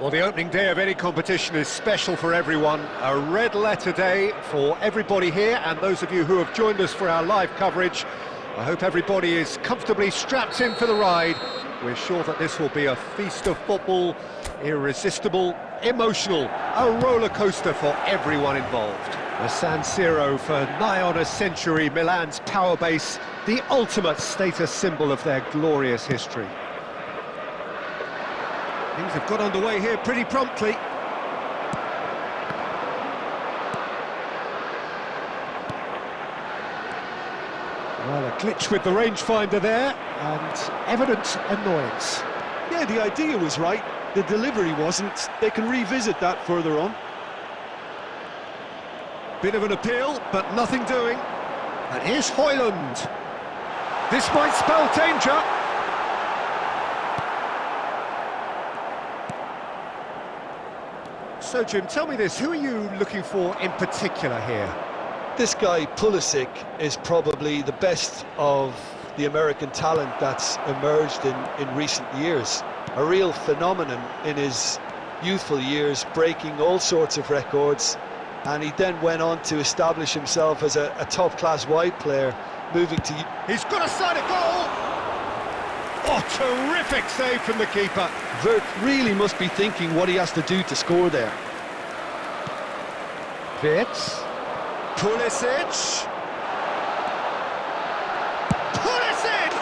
Well, the opening day of any competition is special for everyone. A red letter day for everybody here, and those of you who have joined us for our live coverage. I hope everybody is comfortably strapped in for the ride. We're sure that this will be a feast of football, irresistible, emotional, a roller coaster for everyone involved. The San Siro for nigh on a century, Milan's power base, the ultimate status symbol of their glorious history. Things have got underway here pretty promptly. Well, a glitch with the rangefinder there, and evident annoyance. Yeah, the idea was right, the delivery wasn't. They can revisit that further on. Bit of an appeal, but nothing doing. And here's Højlund. This might spell danger. So, Jim, tell me this, who are you looking for in particular here? This guy, Pulisic, is probably the best of the American talent that's emerged in recent years. A real phenomenon in his youthful years, breaking all sorts of records, and he then went on to establish himself as a top-class wide player, moving to... He's got a side of goal! Oh, terrific save from the keeper. Vert really must be thinking what he has to do to score there. Wirtz. Pulisic. Pulisic!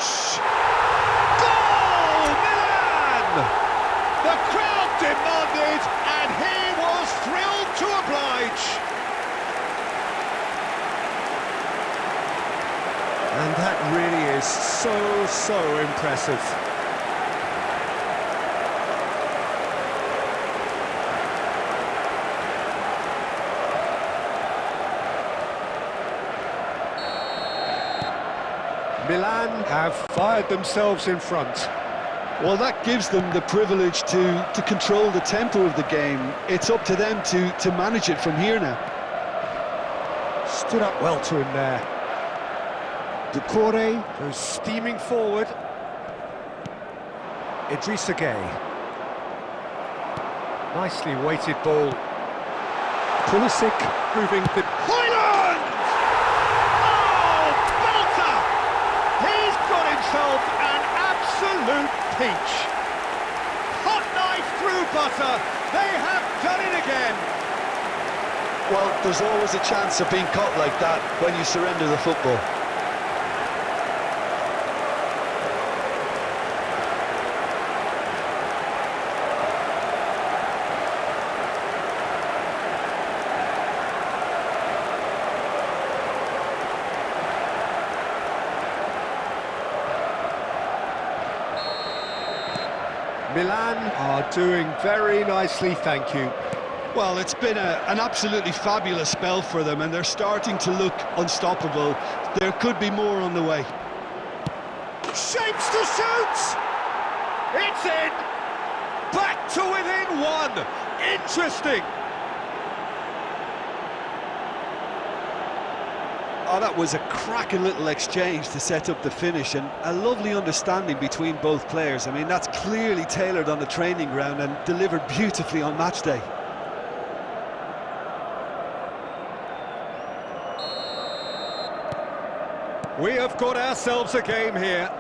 Goal! Milan! The crowd demanded, and he was thrilled to oblige. And that really is so impressive. Milan have fired themselves in front. Well, that gives them the privilege to control the tempo of the game. It's up to them to manage it from here now. Stood up well to him there. Decore goes steaming forward. Idrissa Gueye. Nicely weighted ball. Pulisic proving the... Højlund! Oh, belter! He's got himself an absolute peach. Hot knife through butter. They have done it again. Well, there's always a chance of being caught like that when you surrender the football. Milan are doing very nicely, thank you. Well, it's been an absolutely fabulous spell for them, and they're starting to look unstoppable. There could be more on the way. Shapes to shoot! It's in! Back to within one! Interesting! Oh, that was a cracking little exchange to set up the finish, and a lovely understanding between both players. I mean, that's clearly tailored on the training ground and delivered beautifully on match day. We have got ourselves a game here.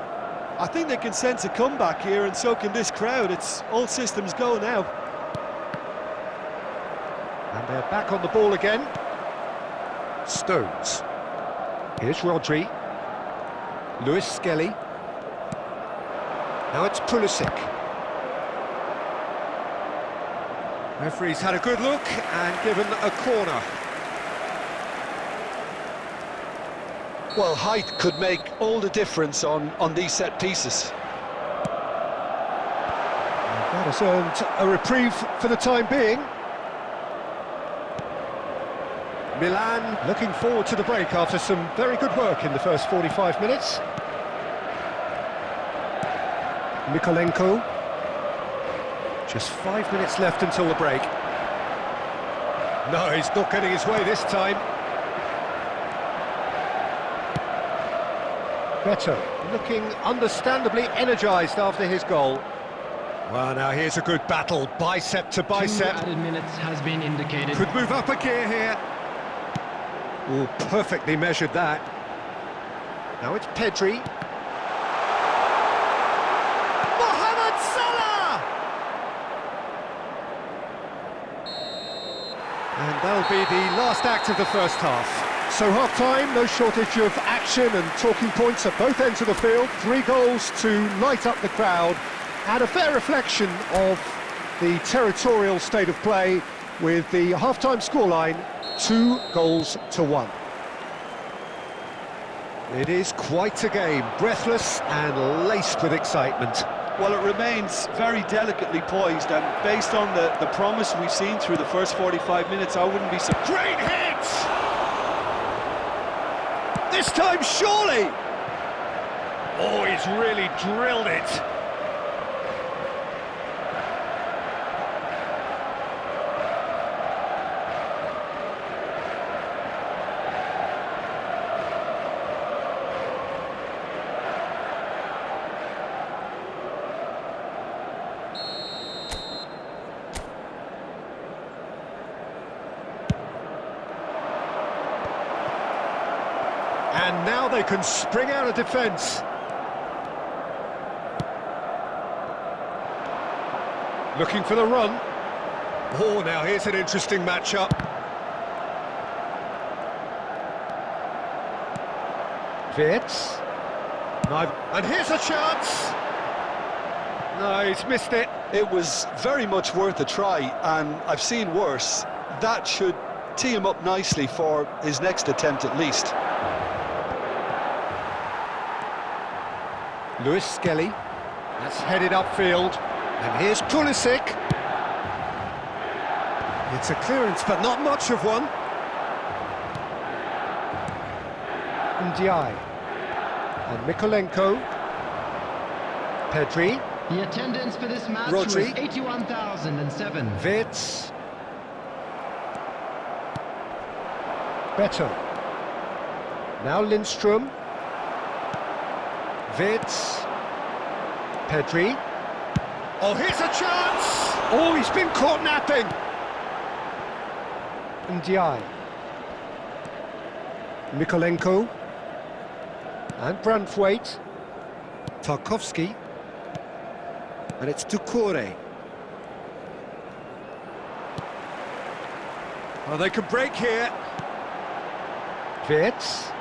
I think they can sense a comeback here, and so can this crowd. It's all systems go now. And they're back on the ball again. Stones. Here's Rodri. Lewis Skelly. Now it's Pulisic. Referee's had a good look and given a corner. Well, height could make all the difference on these set pieces. That has earned a reprieve for the time being. Milan looking forward to the break after some very good work in the first 45 minutes. Mykolenko. Just 5 minutes left until the break. No, he's not getting his way this time. Better, looking understandably energised after his goal. Well, now here's a good battle, bicep to bicep. 2 added minutes has been indicated. Could move up a gear here. Oh, perfectly measured that. Now it's Pedri. Mohamed Salah! And that'll be the last act of the first half. So half-time, no shortage of action and talking points at both ends of the field. 3 goals to light up the crowd, and a fair reflection of the territorial state of play with the half-time scoreline 2-1. It is quite a game, breathless and laced with excitement. Well, it remains very delicately poised, and based on the promise we've seen through the first 45 minutes, I wouldn't be surprised. Great hit! This time, surely! Oh, he's really drilled it. And now they can spring out of defence. Looking for the run. Oh, now here's an interesting matchup. Wirtz. And here's a chance. No, he's missed it. It was very much worth a try, and I've seen worse. That should tee him up nicely for his next attempt at least. Lewis Skelly. That's headed upfield. And here's Pulisic. It's a clearance, but not much of one. Ndiaye. And Mikolenko. Pedri. The attendance for this match Rodri. was 81,007. Wirtz. Beto. Now Lindstrom. Wirtz. Pedri. Oh, here's a chance! Oh, he's been caught napping! Ndiaye. Mikolenko. And Branthwaite. Tarkowski. And it's Doucouré. Oh, they can break here. Wirtz.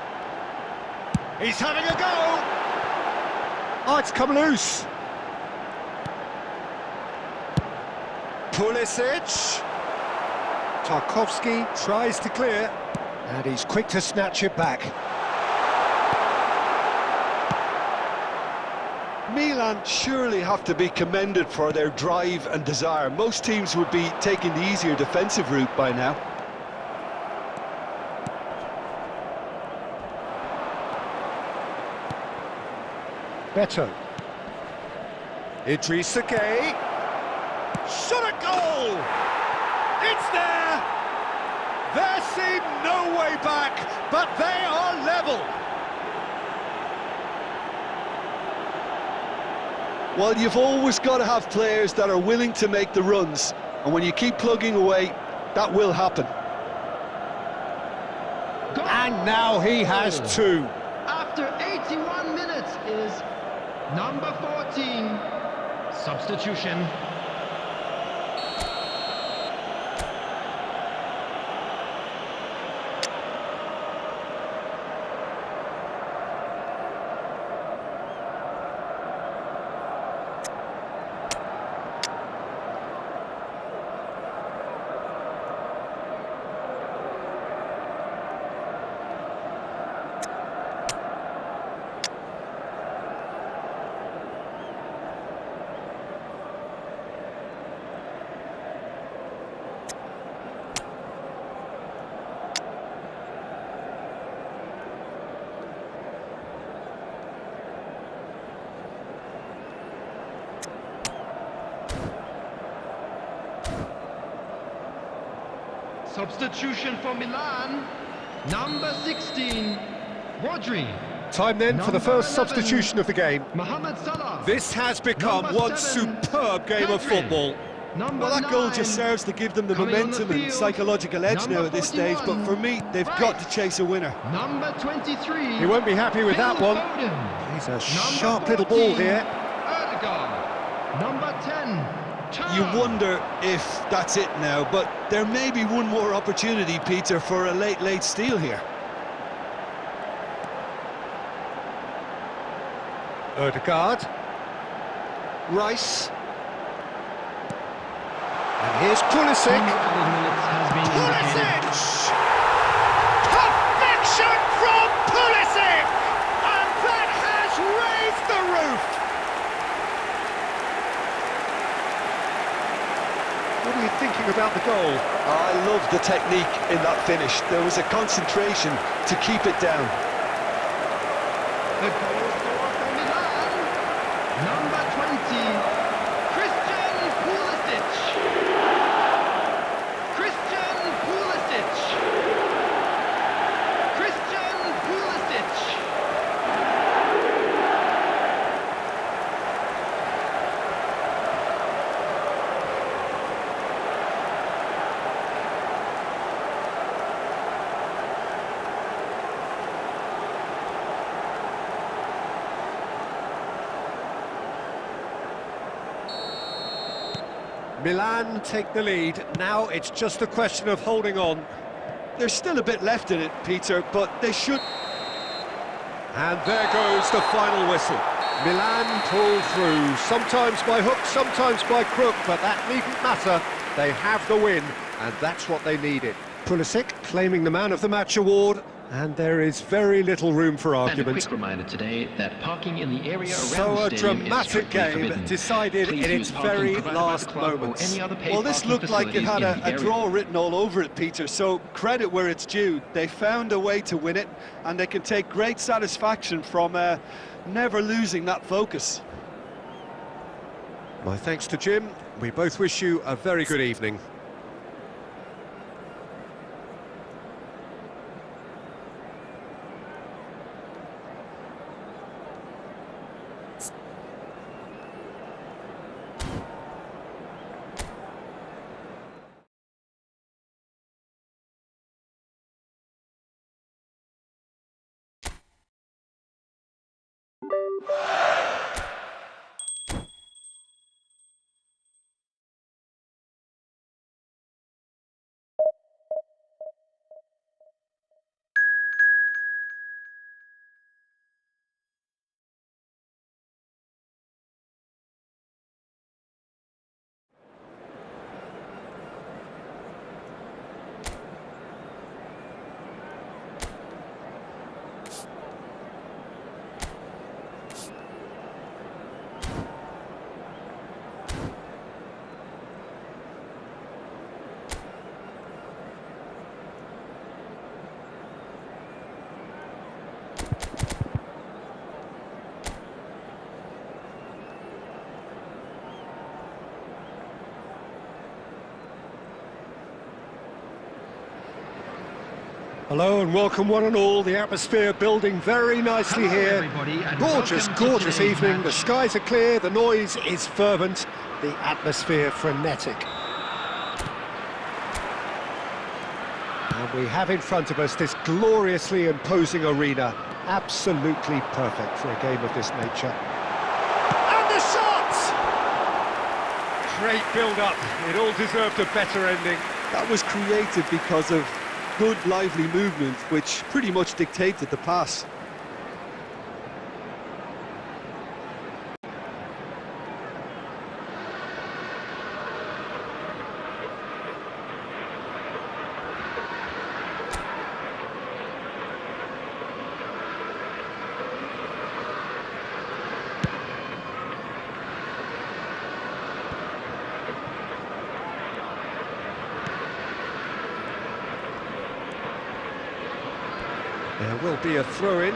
He's having a go! Oh, it's come loose. Pulisic. Tarkowski tries to clear, and he's quick to snatch it back. Milan surely have to be commended for their drive and desire. Most teams would be taking the easier defensive route by now. Beto. Idrissa Gueye. Shot a goal! It's there! There seemed no way back, but they are level. Well, you've always got to have players that are willing to make the runs, and when you keep plugging away, that will happen. And now he has two. After 81 minutes is number 14. Substitution. Substitution for Milan, number 16, Rodri. Time then for the first substitution of the game. Mohamed Salah. This has become Number one 7, superb game of Pedri. football. Number Well, that goal 9, just serves to give them the coming on momentum the and field, psychological edge number now at this stage, but 41, for me, they've right. got to chase a winner. Number 23. He won't be happy with that Phil one. Foden. He's a Number sharp little ball 14, here. Odegaard. Number 10. You Thuram. wonder if that's it now, but there may be one more opportunity, Peter, for a late steal here. Odegaard. Rice. And here's Pulisic. Pulisic! Perfection from Pulisic! about the goal? I love the technique in that finish. There was a concentration to keep it down. The goal scorer for Milan, number 20, Christian Pulisic. Christian Pulisic. Christian Pulisic. Milan take the lead. Now it's just a question of holding on. There's still a bit left in it, Peter, but they should... And there goes the final whistle. Milan pulled through, sometimes by hook, sometimes by crook, but that needn't matter. They have the win, and that's what they needed. Pulisic claiming the Man of the Match award, and there is very little room for argument. And a quick reminder today that parking in the area around So the a stadium dramatic is strictly game forbidden. decided Please in use its parking very provided by the last club or moments. any other paid Well, this parking looked like it facilities had in the a area. draw written all over it, Peter, so credit where it's due. They found a way to win it, and they can take great satisfaction from never losing that focus. My thanks to Jim. We both wish you a very good evening. Hello and welcome one and all. The atmosphere building very nicely Hello, here. everybody, and Gorgeous, welcome to gorgeous today's evening. match. The skies are clear, the noise is fervent, the atmosphere frenetic. And we have in front of us this gloriously imposing arena. Absolutely perfect for a game of this nature. And the shot! Great build-up. It all deserved a better ending. That was created because of good, lively movement, which pretty much dictated the pass. There will be a throw-in.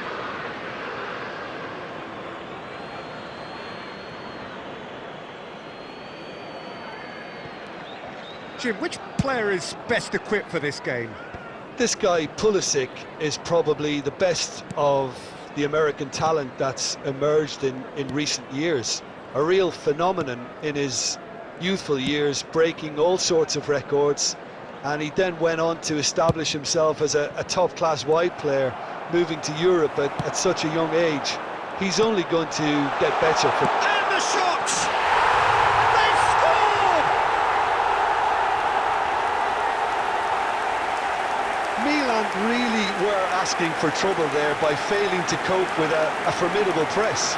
Jim, which player is best equipped for this game? This guy, Pulisic, is probably the best of the American talent that's emerged in recent years. A real phenomenon in his youthful years, breaking all sorts of records, and he then went on to establish himself as a top-class wide player, moving to Europe at such a young age. He's only going to get better. And the shot! They've scored! Milan really were asking for trouble there by failing to cope with a formidable press.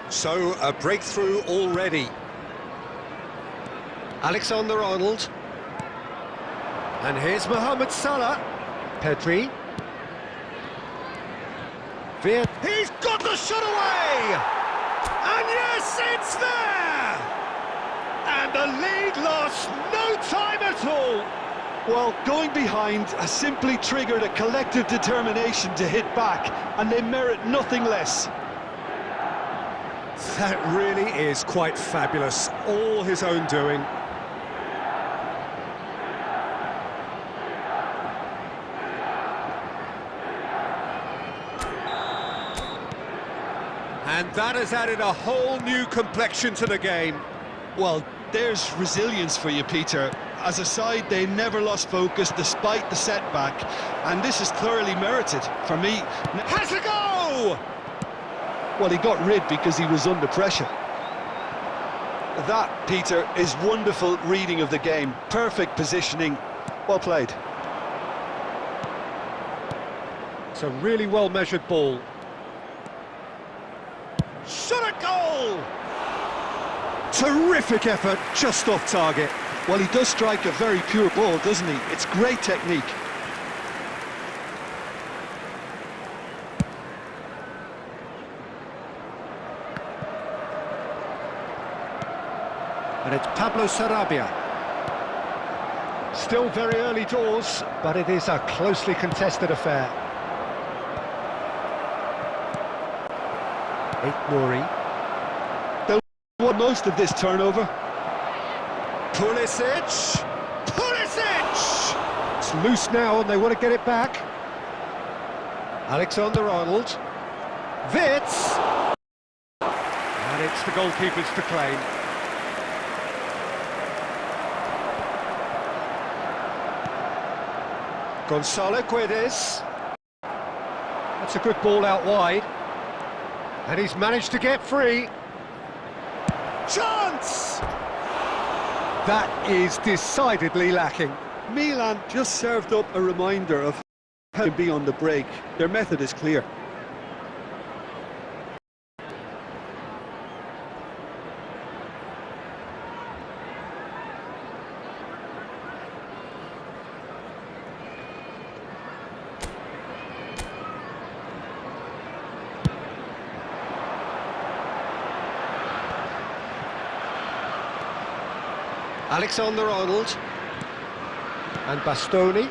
So, a breakthrough already. Alexander-Arnold. And here's Mohamed Salah. Pedri. He's got the shot away! And yes, it's there! And the lead lost no time at all. Well, going behind has simply triggered a collective determination to hit back, and they merit nothing less. That really is quite fabulous, all his own doing. And that has added a whole new complexion to the game. Well, there's resilience for you, Peter. As a side, they never lost focus despite the setback, and this is thoroughly merited for me. Has a go! Well, he got rid because he was under pressure. That, Peter, is wonderful reading of the game. Perfect positioning. Well played. It's a really well-measured ball. Shot a goal! Terrific effort, just off target. Well, he does strike a very pure ball, doesn't he? It's great technique. And it's Pablo Sarabia. Still very early doors, but it is a closely contested affair. Nouri. They'll want most of this turnover. Pulisic! Pulisic! It's loose now and they want to get it back. Alexander-Arnold. Wits! And it's the goalkeepers to claim. Gonzalo Guedes. That's a good ball out wide. And he's managed to get free. Chance! That is decidedly lacking. Milan just served up a reminder of how to be on the break. Their method is clear. Alexander-Arnold and Bastoni.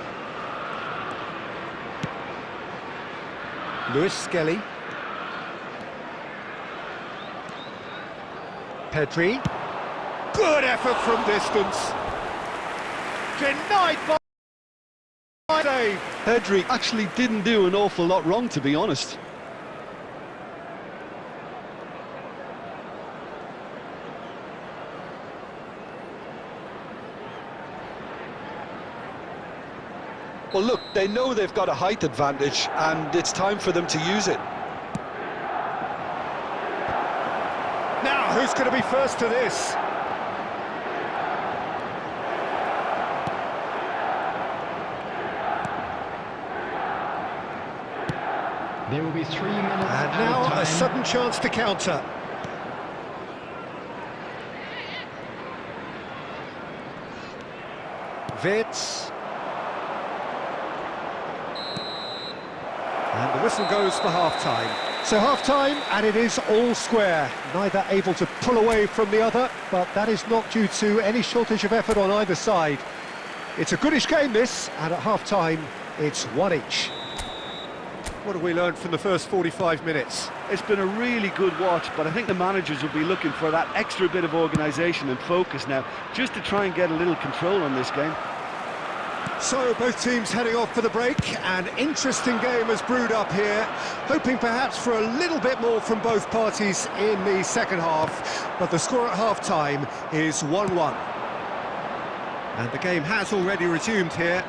Luis Skelly. Pedri. Good effort from distance. Denied by save. Pedri actually didn't do an awful lot wrong, to be honest. Well, look, they know they've got a height advantage, and it's time for them to use it. Now, who's going to be first to this? There will be 3 minutes. And now a sudden chance to counter. Wits. And the whistle goes for half-time. So half-time, and it is all square. Neither able to pull away from the other, but that is not due to any shortage of effort on either side. It's a goodish game, this, and at half-time, it's one each. What have we learned from the first 45 minutes? It's been a really good watch, but I think the managers will be looking for that extra bit of organisation and focus now, just to try and get a little control on this game. So both teams heading off for the break. An interesting game has brewed up here, hoping perhaps for a little bit more from both parties in the second half, but the score at half-time is 1-1. And the game has already resumed here.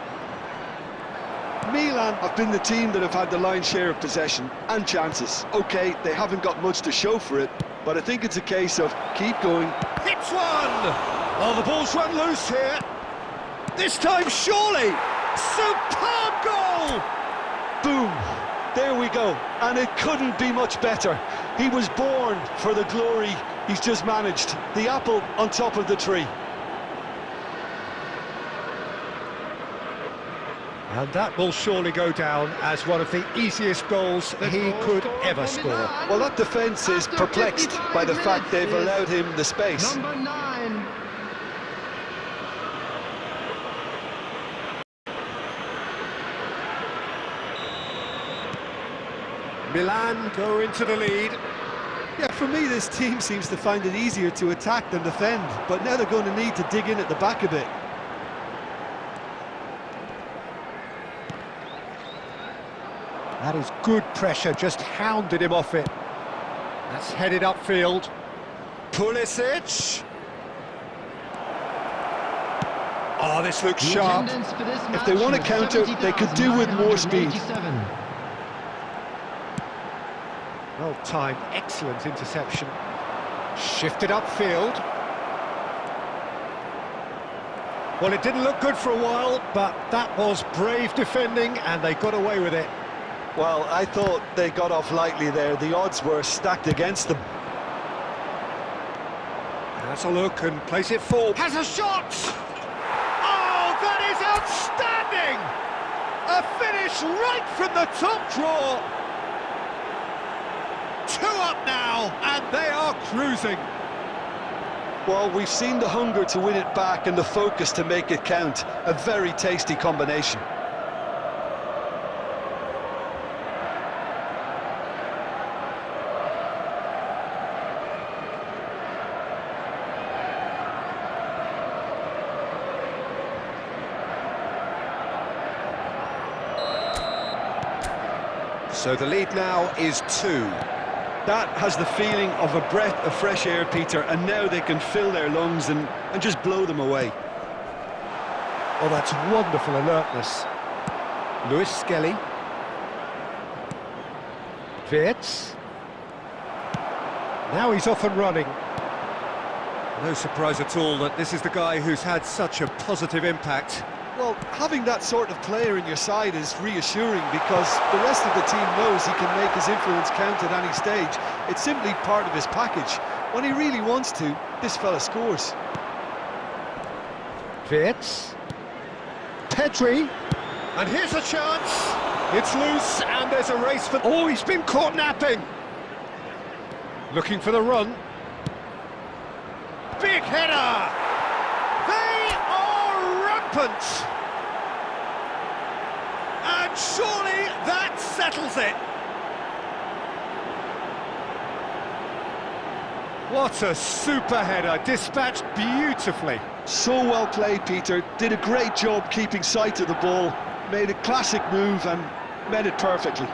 Milan have been the team that have had the lion's share of possession and chances. OK, they haven't got much to show for it, but I think it's a case of keep going. Hits one! Oh, the ball's run loose here. This time, surely! Superb goal! Boom! There we go. And it couldn't be much better. He was born for the glory he's just managed. The apple on top of the tree. And that will surely go down as one of the easiest goals he could ever score. Well, that defence is perplexed by the fact they've allowed him the space. Number 9. Milan go into the lead. Yeah, for me, this team seems to find it easier to attack than defend, but now they're going to need to dig in at the back a bit. That is good pressure, just hounded him off it. That's headed upfield. Pulisic. Oh, this looks sharp. If they want to counter, they could do with more speed. Well timed, excellent interception. Shifted upfield. Well, it didn't look good for a while, but that was brave defending and they got away with it. Well, I thought they got off lightly there. The odds were stacked against them. Has a look and plays it forward. Has a shot! Oh, that is outstanding! A finish right from the top drawer. 2 up now, and they are cruising. Well, we've seen the hunger to win it back and the focus to make it count. A very tasty combination. So the lead now is 2. That has the feeling of a breath of fresh air, Peter, and now they can fill their lungs and just blow them away. Oh, that's wonderful alertness. Lewis Skelly. Wirtz. Now he's off and running. No surprise at all that this is the guy who's had such a positive impact. Well, having that sort of player in your side is reassuring because the rest of the team knows he can make his influence count at any stage. It's simply part of his package. When he really wants to, this fella scores. Wirtz. Pedri. And here's a chance. It's loose and there's a race for... Oh, he's been caught napping. Looking for the run. Big header. They are rampant. And surely that settles it. What a super header, dispatched beautifully. So well played, Peter. Did a great job keeping sight of the ball. Made a classic move and met it perfectly.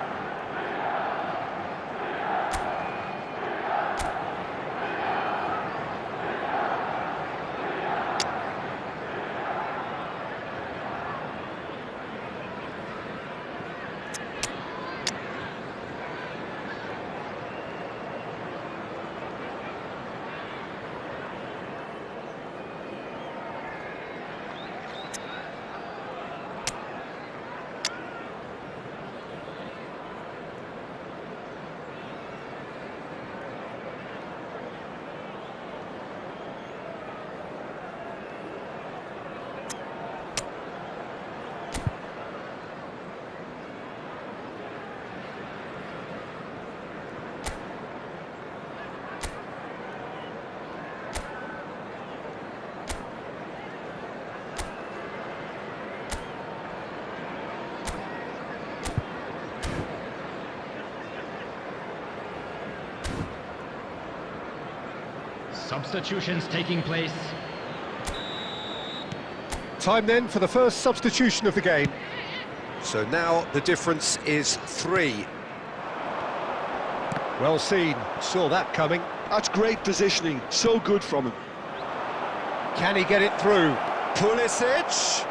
Substitutions taking place. Time then for the first substitution of the game. So now the difference is 3. Well seen, saw that coming. That's great positioning, so good from him. Can he get it through? Pulisic.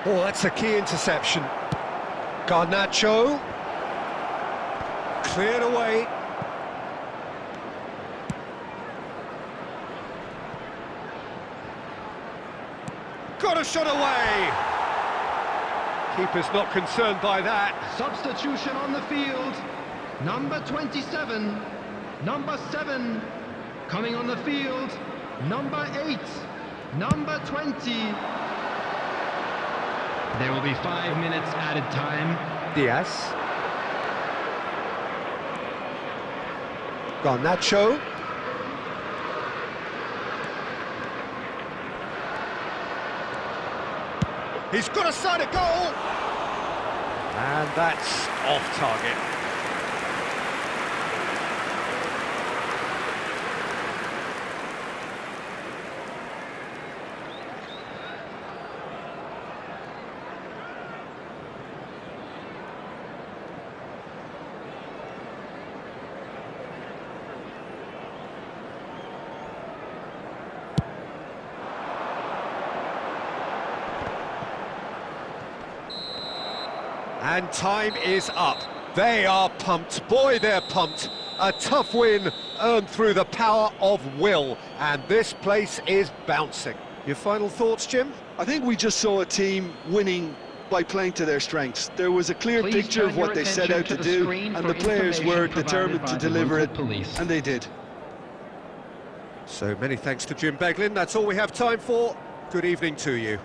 Oh, that's a key interception. Garnacho. Cleared away. Got a shot away. Keeper's not concerned by that. Substitution on the field. Number 27. Number 7. Coming on the field. Number 8. Number 20. There will be 5 minutes added time. Diaz. Garnacho. He's got a side of goal. And that's off target. And time is up. They are pumped. Boy, they're pumped. A tough win earned through the power of will. And this place is bouncing. Your final thoughts, Jim? I think we just saw a team winning by playing to their strengths. There was a clear Please picture of turn your what they set attention out to to the do, screen and for the players information were provided determined by to the deliver local it, police. and they did. So many thanks to Jim Beglin. That's all we have time for. Good evening to you.